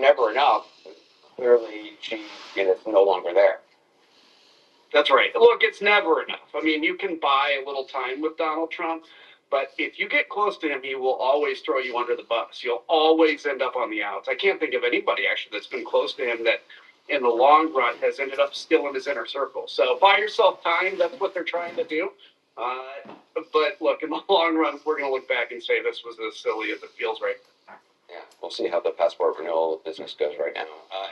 never enough. Clearly, she is no longer there. That's right. Look, it's never enough. I mean, you can buy a little time with Donald Trump, but if you get close to him, he will always throw you under the bus. You'll always end up on the outs. I can't think of anybody, actually, that's been close to him that in the long run has ended up still in his inner circle. So buy yourself time. That's what they're trying to do. But look, in the long run, we're going to look back and say this was as silly as it feels right now. Yeah, we'll see how the passport renewal business goes right now.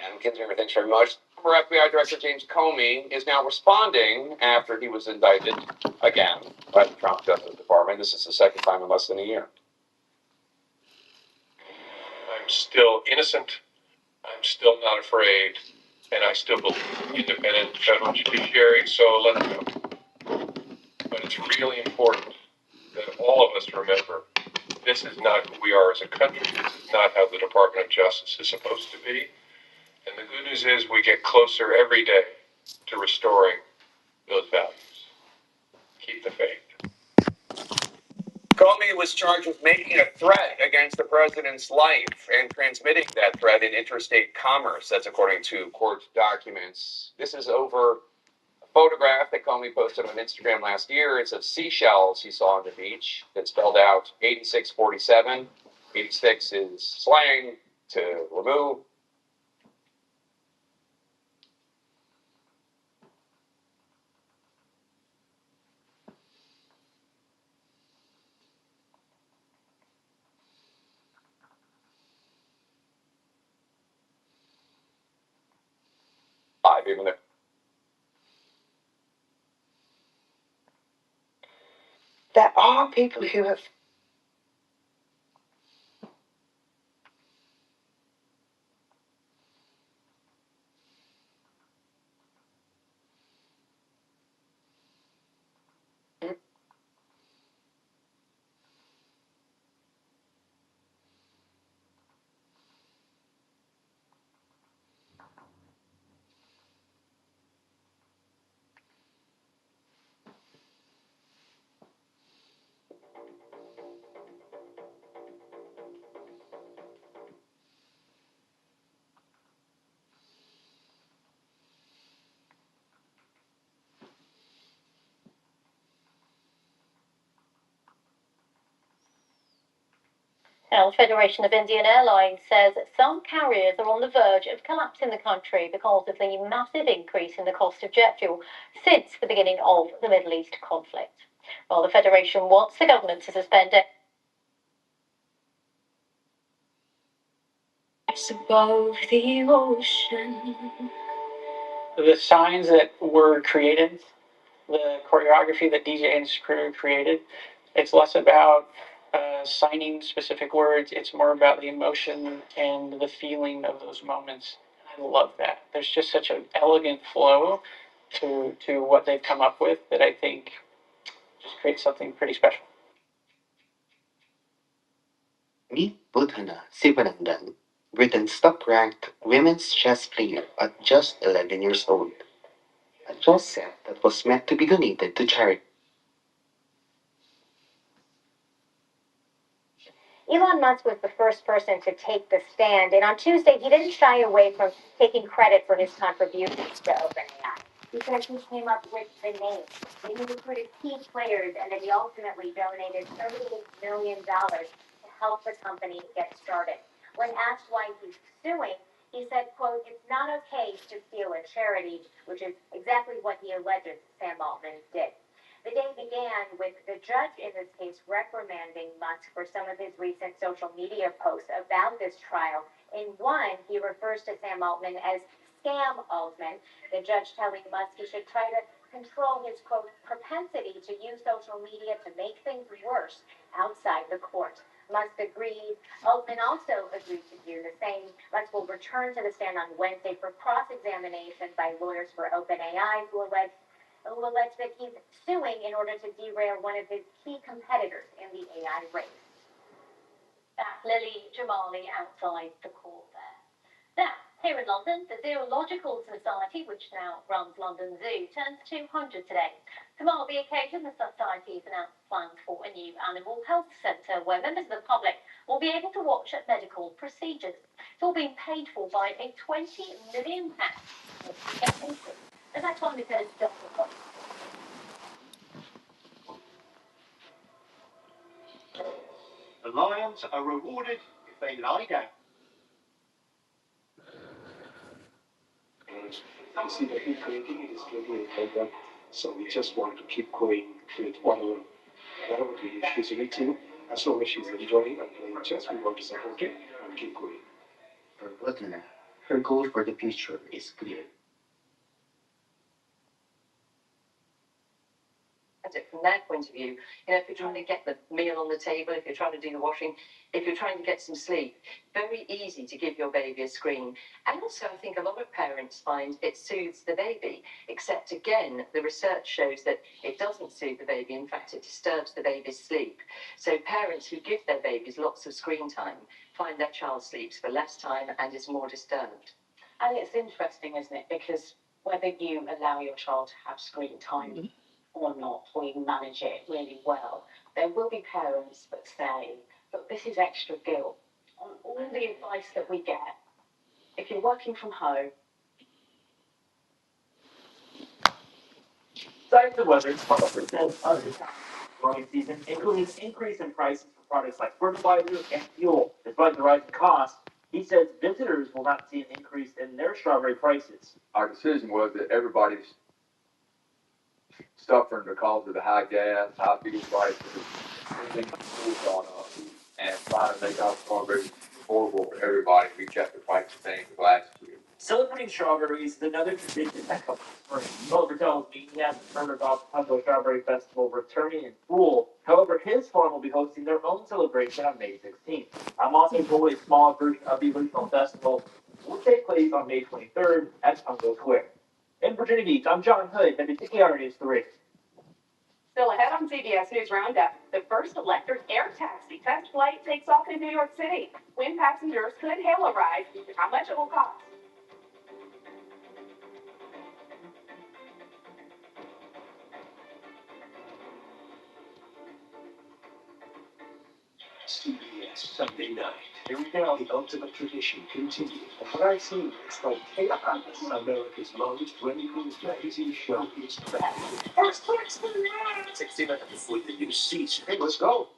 Adam Kinzinger, thanks very much. Former FBI Director James Comey is now responding after he was indicted again by the Trump Justice Department. This is the second time in less than a year. I'm still innocent. I'm still not afraid. And I still believe in independent federal judiciary, so let's go. But it's really important that all of us remember this is not who we are as a country. This is not how the Department of Justice is supposed to be. And the good news is we get closer every day to restoring those values. Keep the faith. Comey was charged with making a threat against the president's life and transmitting that threat in interstate commerce. That's according to court documents. This is over a photograph that Comey posted on Instagram last year. It's of seashells he saw on the beach that spelled out 8647. 86 is slang to remove. Even there. There are people who have Now, the Federation of Indian Airlines says some carriers are on the verge of collapsing the country because of the massive increase in the cost of jet fuel since the beginning of the Middle East conflict. While the Federation wants the government to suspend it. It's above the ocean. The signs that were created, the choreography that DJ and his crew created, it's less about signing specific words. It's more about the emotion and the feeling of those moments. I love that. There's just such an elegant flow to what they've come up with that I think just creates something pretty special. Meet Budhana Sivanandan, Britain's top-ranked women's chess player at just 11 years old. A chess set that was meant to be donated to charity. Elon Musk was the first person to take the stand, and on Tuesday, he didn't shy away from taking credit for his contributions to OpenAI. He said he came up with the name, and he recruited key players, and then he ultimately donated $38 million to help the company get started. When asked why he's suing, he said, quote, "It's not okay to steal a charity," which is exactly what he alleges Sam Altman did. The day began with the judge in this case reprimanding Musk for some of his recent social media posts about this trial. In one, he refers to Sam Altman as Scam Altman, the judge telling Musk he should try to control his, quote, propensity to use social media to make things worse outside the court. Musk agreed. Altman also agreed to do the same. Musk will return to the stand on Wednesday for cross-examination by lawyers for OpenAI who allege that he's suing in order to derail one of his key competitors in the AI race. That's Lily Jamali outside the court there. Now, here in London, the Zoological Society, which now runs London Zoo, turns 200 today. To mark the occasion, the Society has announced plans for a new animal health centre where members of the public will be able to watch medical procedures. It's all being paid for by a £20 million increase. And that's why we said it's just a point. The lions are rewarded if they lie down. You see, the keep creating it is creating a program, so we just want to keep going with whatever she's reaching. As long as she's enjoying and playing chess, we want to support it and keep going. For Butler, her goal for the future is clear. From their point of view, if you're trying to get the meal on the table, if you're trying to do the washing, if you're trying to get some sleep, very easy to give your baby a screen. And also, I think a lot of parents find it soothes the baby, except again, the research shows that it doesn't soothe the baby. In fact, it disturbs the baby's sleep. So parents who give their babies lots of screen time find their child sleeps for less time and is more disturbed. And it's interesting, isn't it? Because whether you allow your child to have screen time or not, or you manage it really well, there will be parents that say, look, this is extra guilt. On all the advice that we get, if you're working from home, Besides the weather, 12% of the growing season, including an increase in prices for products like fertilizer and fuel. Despite the rising costs, he says visitors will not see an increase in their strawberry prices. Our decision was that everybody's suffering because of the high gas, high fuel prices, everything's gone up, and trying to make our strawberries affordable for everybody. We kept the price the same as last year. Celebrating strawberries is another tradition that comes from spring. Mulder tells me he hasn't heard about the Pueblo Strawberry Festival returning in full. However, his farm will be hosting their own celebration on May 16th. I'm also told a small version of the original festival will take place on May 23rd at Pungo Square. In Virginia Beach, I'm John Hood, WTKR News 3. Still ahead on CBS News Roundup, the first electric air taxi test flight takes off in New York City. When passengers could hail a ride, how much it will cost. CBS Sunday night. Here we go. The ultimate tradition continues. And what I see is like chaos. America's most ranking magazine show is back. 60 minutes with the new season. Hey, let's go.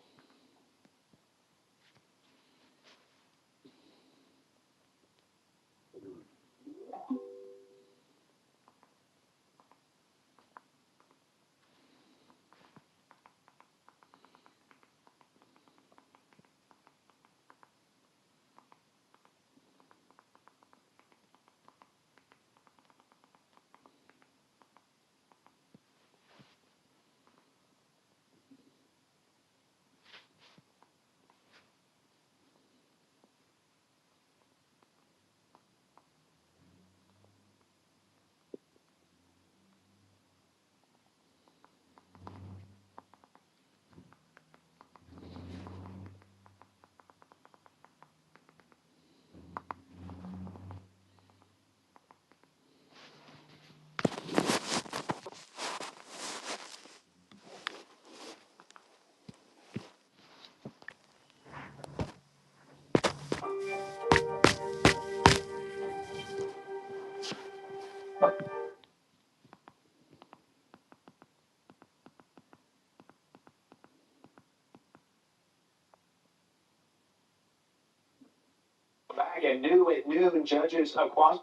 Back and new at noon, judges across.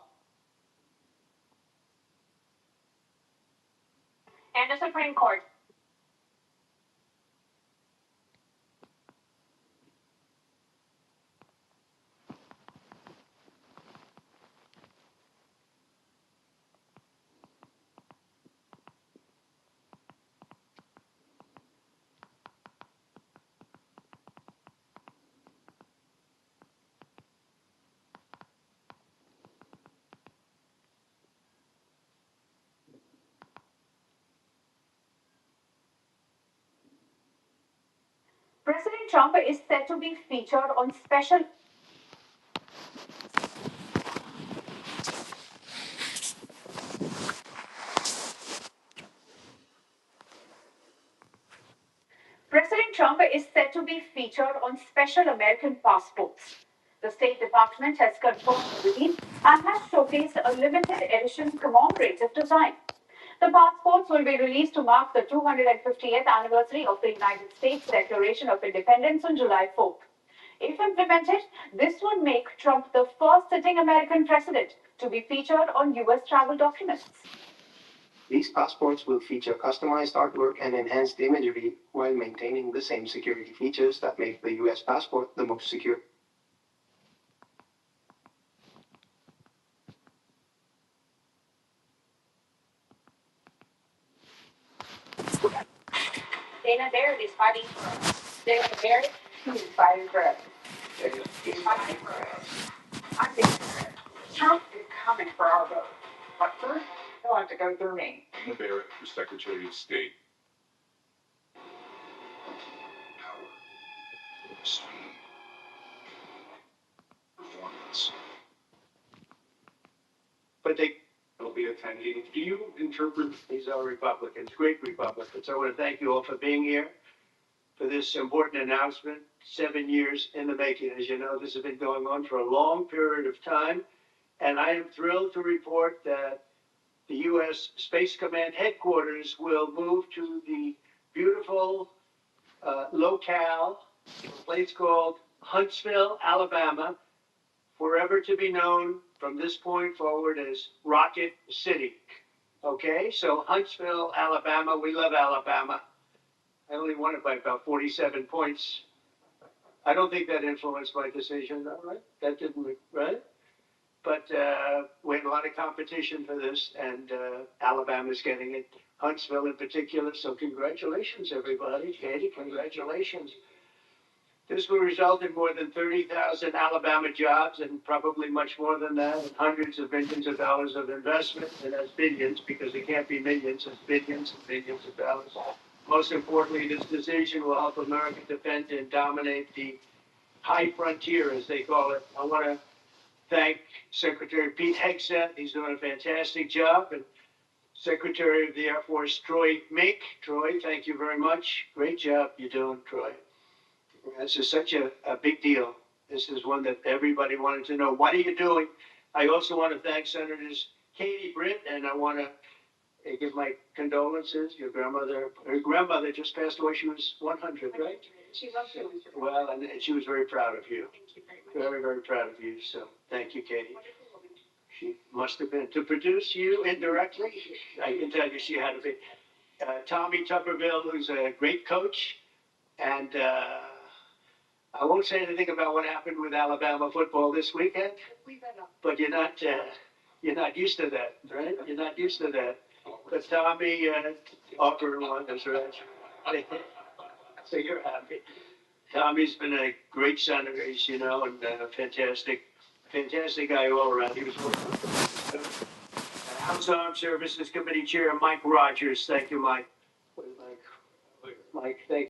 And the Supreme Court. President Trump is set to be featured on special. President Trump is set to be featured on special American passports. The The State Department has confirmed the release and has showcased a limited edition commemorative design. The passports will be released to mark the 250th anniversary of the United States Declaration of Independence on July 4th. If implemented, this would make Trump the first sitting American president to be featured on U.S. travel documents. These passports will feature customized artwork and enhanced imagery while maintaining the same security features that make the U.S. passport the most secure. Dana Barrett is fighting for us. Dana Barrett, he's fighting for us. He's fighting for us. I think Trump is coming for our vote. But first, he'll have to go through me. Dana Barrett for Secretary of State. Power, speed, performance. But they will be attending. Do you interpret these are Republicans, great Republicans? I want to thank you all for being here for this important announcement. 7 years in the making. As you know, this has been going on for a long period of time. And I am thrilled to report that the U.S. Space Command headquarters will move to the beautiful locale, a place called Huntsville, Alabama, forever to be known from this point forward as Rocket City. Okay, so Huntsville, Alabama, we love Alabama. I only won it by about 47 points. I don't think that influenced my decision, though, right? That didn't, right? But we had a lot of competition for this, and Alabama's getting it. Huntsville in particular, so congratulations, everybody. Katie, congratulations. This will result in more than 30,000 Alabama jobs and probably much more than that, and hundreds of millions of dollars of investment, and that's billions, because it can't be millions, it's billions and billions of dollars. Most importantly, this decision will help America defend and dominate the high frontier, as they call it. I want to thank Secretary Pete Hegseth. He's doing a fantastic job. And Secretary of the Air Force, Troy Mink. Troy, thank you very much. Great job you're doing, Troy. This is such a big deal. This is one that everybody wanted to know. What are you doing? I also want to thank Senators Katie Britt, and I want to give my condolences. Her grandmother just passed away. She was 100, right? She loves you. Well, and she was very proud of you. Very, very proud of you. So thank you, Katie. She must have been to produce you indirectly. I can tell you she had to be. Tommy Tuberville, who's a great coach, and I won't say anything about what happened with Alabama football this weekend. But you're not used to that, right? You're not used to that. But Tommy offered one, that's right. So you're happy. Tommy's been a great senator, as you know, and a fantastic guy all around. He was House Armed Services Committee Chair Mike Rogers. Thank you, Mike. Mike, thank you.